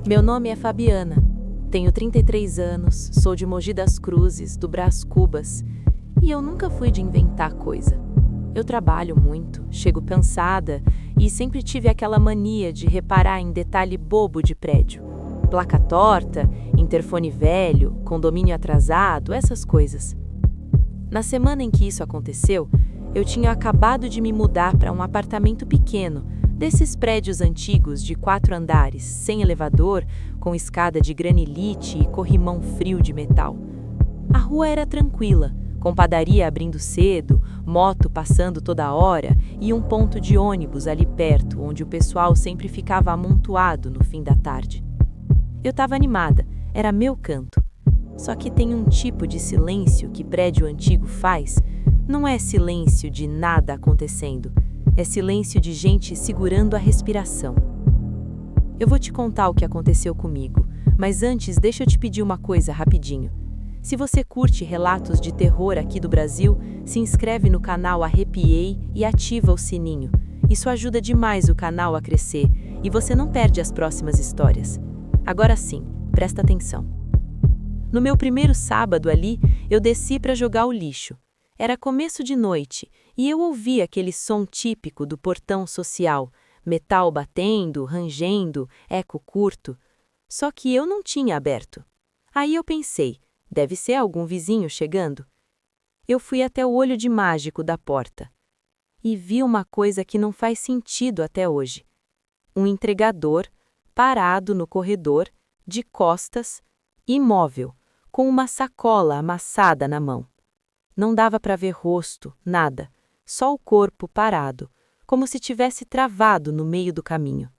Meu nome é Fabiana, tenho 33 anos, sou de Mogi das Cruzes, do Brás Cubas, e eu nunca fui de inventar coisa. Eu trabalho muito, chego cansada e sempre tive aquela mania de reparar em detalhe bobo de prédio. Placa torta, interfone velho, condomínio atrasado, essas coisas. Na semana em que isso aconteceu, eu tinha acabado de me mudar para um apartamento pequeno, desses prédios antigos de 4 andares, sem elevador, com escada de granilite e corrimão frio de metal. A rua era tranquila, com padaria abrindo cedo, moto passando toda hora e um ponto de ônibus ali perto, onde o pessoal sempre ficava amontoado no fim da tarde. Eu estava animada, era meu canto. Só que tem um tipo de silêncio que prédio antigo faz. Não é silêncio de nada acontecendo, é silêncio de gente segurando a respiração. Eu vou te contar o que aconteceu comigo, mas antes deixa eu te pedir uma coisa rapidinho. Se você curte relatos de terror aqui do Brasil, se inscreve no canal Arrepiei e ativa o sininho. Isso ajuda demais o canal a crescer e você não perde as próximas histórias. Agora sim, presta atenção. No meu primeiro sábado ali, eu desci para jogar o lixo. Era começo de noite e eu ouvi aquele som típico do portão social, metal batendo, rangendo, eco curto. Só que eu não tinha aberto. Aí eu pensei, deve ser algum vizinho chegando. Eu fui até o olho de mágico da porta e vi uma coisa que não faz sentido até hoje. Um entregador parado no corredor, de costas, imóvel, com uma sacola amassada na mão. Não dava para ver rosto, nada, só o corpo parado, como se tivesse travado no meio do caminho.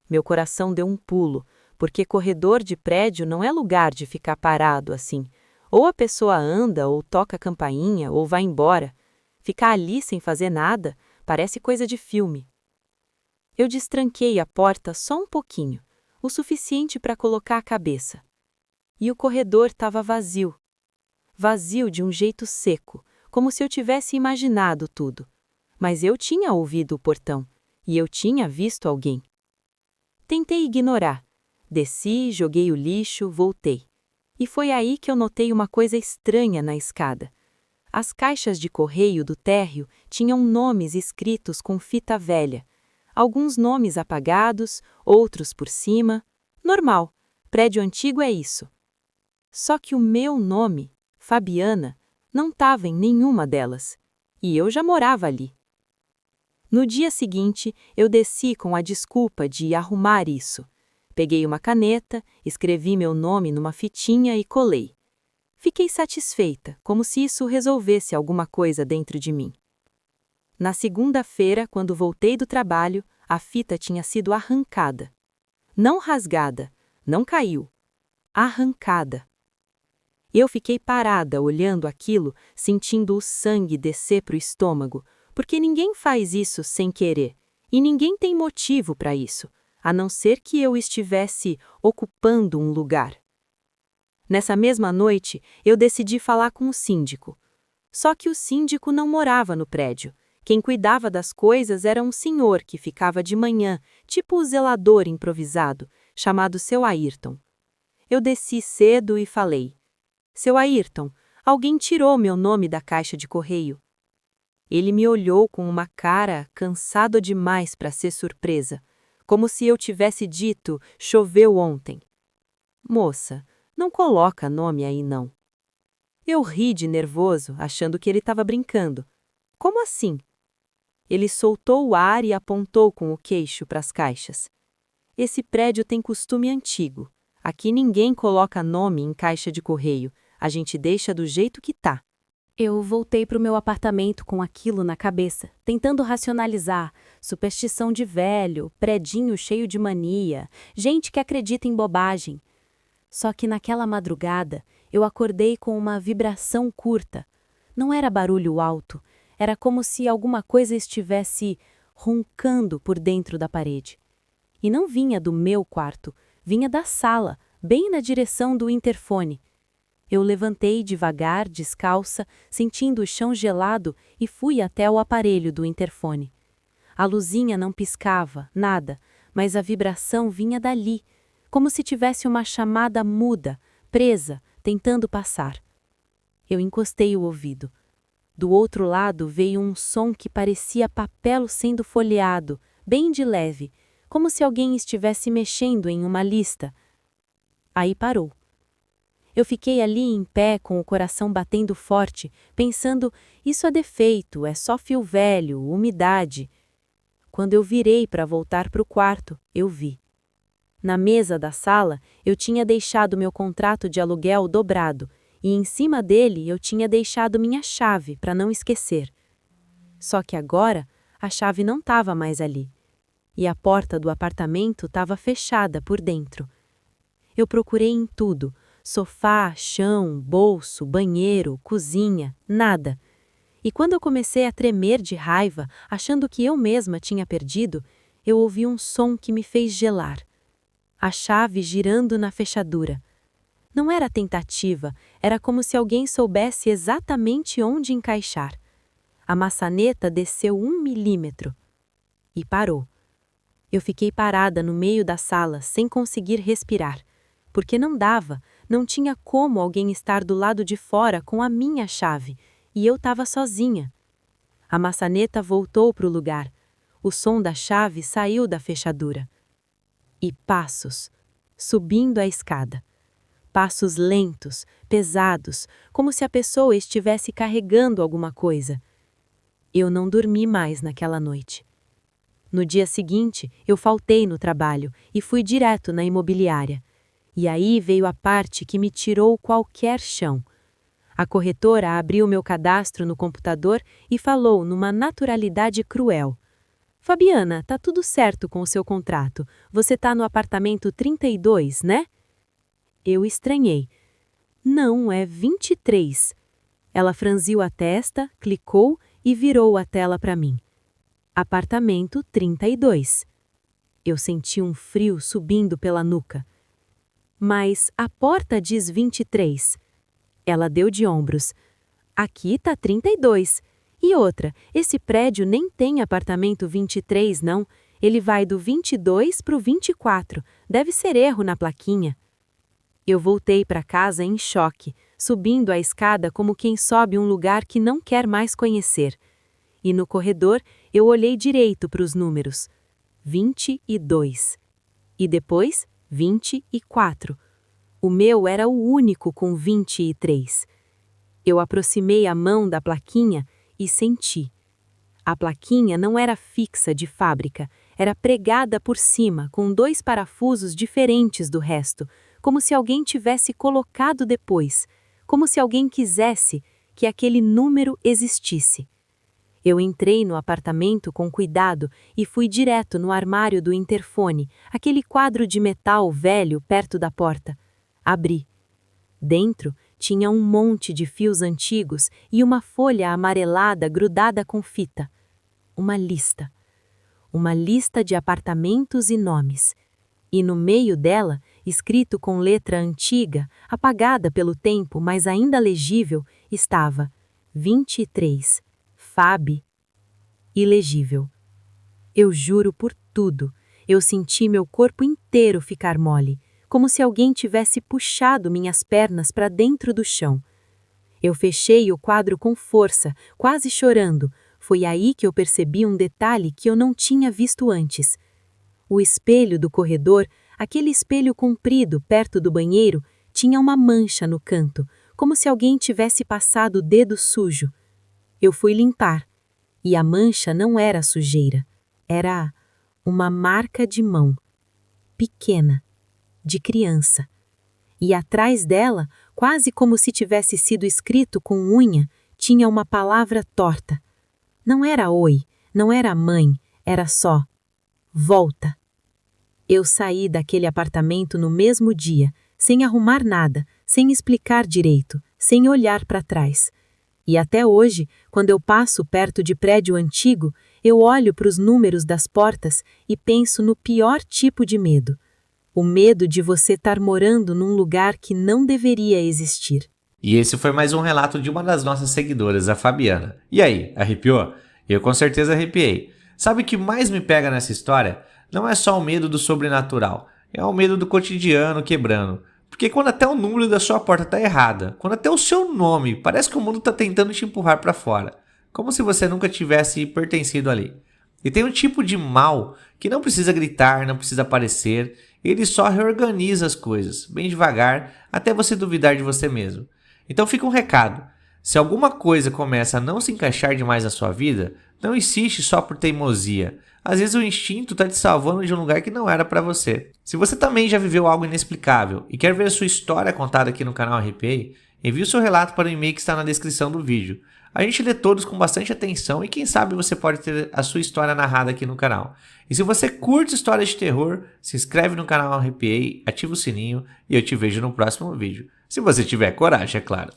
Meu coração deu um pulo, porque corredor de prédio não é lugar de ficar parado assim. Ou a pessoa anda, ou toca a campainha, ou vai embora. Ficar ali sem fazer nada parece coisa de filme. Eu destranquei a porta só um pouquinho, o suficiente para colocar a cabeça. E o corredor estava vazio. Vazio de um jeito seco, como se eu tivesse imaginado tudo. Mas eu tinha ouvido o portão, e eu tinha visto alguém. Tentei ignorar. Desci, joguei o lixo, voltei. E foi aí que eu notei uma coisa estranha na escada. As caixas de correio do térreo tinham nomes escritos com fita velha. Alguns nomes apagados, outros por cima. Normal, prédio antigo é isso. Só que o meu nome, Fabiana, não estava em nenhuma delas, e eu já morava ali. No dia seguinte, eu desci com a desculpa de arrumar isso. Peguei uma caneta, escrevi meu nome numa fitinha e colei. Fiquei satisfeita, como se isso resolvesse alguma coisa dentro de mim. Na segunda-feira, quando voltei do trabalho, a fita tinha sido arrancada. Não rasgada, não caiu. Arrancada. Eu fiquei parada olhando aquilo, sentindo o sangue descer para o estômago, porque ninguém faz isso sem querer, e ninguém tem motivo para isso, a não ser que eu estivesse ocupando um lugar. Nessa mesma noite, eu decidi falar com o síndico. Só que o síndico não morava no prédio. Quem cuidava das coisas era um senhor que ficava de manhã, tipo o zelador improvisado, chamado Seu Ayrton. Eu desci cedo e falei: Seu Ayrton, alguém tirou meu nome da caixa de correio. Ele me olhou com uma cara cansado demais para ser surpresa, como se eu tivesse dito, choveu ontem. Moça, não coloca nome aí não. Eu ri de nervoso, achando que ele estava brincando. Como assim? Ele soltou o ar e apontou com o queixo para as caixas. Esse prédio tem costume antigo. Aqui ninguém coloca nome em caixa de correio. A gente deixa do jeito que tá. Eu voltei para o meu apartamento com aquilo na cabeça, tentando racionalizar. Superstição de velho, predinho cheio de mania, gente que acredita em bobagem. Só que naquela madrugada, eu acordei com uma vibração curta. Não era barulho alto, era como se alguma coisa estivesse roncando por dentro da parede. E não vinha do meu quarto, vinha da sala, bem na direção do interfone. Eu levantei devagar, descalça, sentindo o chão gelado e fui até o aparelho do interfone. A luzinha não piscava, nada, mas a vibração vinha dali, como se tivesse uma chamada muda, presa, tentando passar. Eu encostei o ouvido. Do outro lado veio um som que parecia papel sendo folheado, bem de leve, como se alguém estivesse mexendo em uma lista. Aí parou. Eu fiquei ali em pé com o coração batendo forte, pensando, isso é defeito, é só fio velho, umidade. Quando eu virei para voltar para o quarto, eu vi. Na mesa da sala, eu tinha deixado meu contrato de aluguel dobrado, e em cima dele eu tinha deixado minha chave para não esquecer. Só que agora, a chave não estava mais ali. E a porta do apartamento estava fechada por dentro. Eu procurei em tudo, sofá, chão, bolso, banheiro, cozinha, nada. E quando eu comecei a tremer de raiva, achando que eu mesma tinha perdido, eu ouvi um som que me fez gelar. A chave girando na fechadura. Não era tentativa, era como se alguém soubesse exatamente onde encaixar. A maçaneta desceu 1 milímetro. E parou. Eu fiquei parada no meio da sala, sem conseguir respirar. Porque não dava, não tinha como alguém estar do lado de fora com a minha chave, e eu estava sozinha. A maçaneta voltou para o lugar. O som da chave saiu da fechadura. E passos, subindo a escada. Passos lentos, pesados, como se a pessoa estivesse carregando alguma coisa. Eu não dormi mais naquela noite. No dia seguinte, eu faltei no trabalho e fui direto na imobiliária. E aí veio a parte que me tirou qualquer chão. A corretora abriu meu cadastro no computador e falou numa naturalidade cruel. Fabiana, tá tudo certo com o seu contrato. Você tá no apartamento 32, né? Eu estranhei. Não, é 23. Ela franziu a testa, clicou e virou a tela para mim. Apartamento 32. Eu senti um frio subindo pela nuca. Mas a porta diz 23. Ela deu de ombros. Aqui tá 32. E outra, esse prédio nem tem apartamento 23, não. Ele vai do 22 pro 24. Deve ser erro na plaquinha. Eu voltei para casa em choque, subindo a escada como quem sobe um lugar que não quer mais conhecer. E no corredor, eu olhei direito para os números. 22. E depois, 24. O meu era o único com 23. Eu aproximei a mão da plaquinha e senti. A plaquinha não era fixa de fábrica, era pregada por cima com 2 parafusos diferentes do resto, como se alguém tivesse colocado depois, como se alguém quisesse que aquele número existisse. Eu entrei no apartamento com cuidado e fui direto no armário do interfone, aquele quadro de metal velho perto da porta. Abri. Dentro tinha um monte de fios antigos e uma folha amarelada grudada com fita. Uma lista. Uma lista de apartamentos e nomes. E no meio dela, escrito com letra antiga, apagada pelo tempo, mas ainda legível, estava 23. Fabi. Ilegível. Eu juro por tudo, eu senti meu corpo inteiro ficar mole, como se alguém tivesse puxado minhas pernas para dentro do chão. Eu fechei o quadro com força, quase chorando. Foi aí que eu percebi um detalhe que eu não tinha visto antes. O espelho do corredor, aquele espelho comprido perto do banheiro, tinha uma mancha no canto, como se alguém tivesse passado o dedo sujo. Eu fui limpar, e a mancha não era sujeira, era uma marca de mão, pequena, de criança. E atrás dela, quase como se tivesse sido escrito com unha, tinha uma palavra torta. Não era oi, não era mãe, era só volta. Eu saí daquele apartamento no mesmo dia, sem arrumar nada, sem explicar direito, sem olhar para trás. E até hoje, quando eu passo perto de prédio antigo, eu olho para os números das portas e penso no pior tipo de medo. O medo de você estar morando num lugar que não deveria existir. E esse foi mais um relato de uma das nossas seguidoras, a Fabiana. E aí, arrepiou? Eu com certeza arrepiei. Sabe o que mais me pega nessa história? Não é só o medo do sobrenatural. É o medo do cotidiano quebrando. Porque quando até o número da sua porta está errada, quando até o seu nome, parece que o mundo está tentando te empurrar para fora, como se você nunca tivesse pertencido ali. E tem um tipo de mal que não precisa gritar, não precisa aparecer, ele só reorganiza as coisas, bem devagar, até você duvidar de você mesmo. Então fica um recado: se alguma coisa começa a não se encaixar demais na sua vida, não insiste só por teimosia. Às vezes o instinto está te salvando de um lugar que não era para você. Se você também já viveu algo inexplicável e quer ver a sua história contada aqui no canal Arrepiei, envie o seu relato para o e-mail que está na descrição do vídeo. A gente lê todos com bastante atenção e quem sabe você pode ter a sua história narrada aqui no canal. E se você curte histórias de terror, se inscreve no canal Arrepiei, ativa o sininho e eu te vejo no próximo vídeo. Se você tiver coragem, é claro.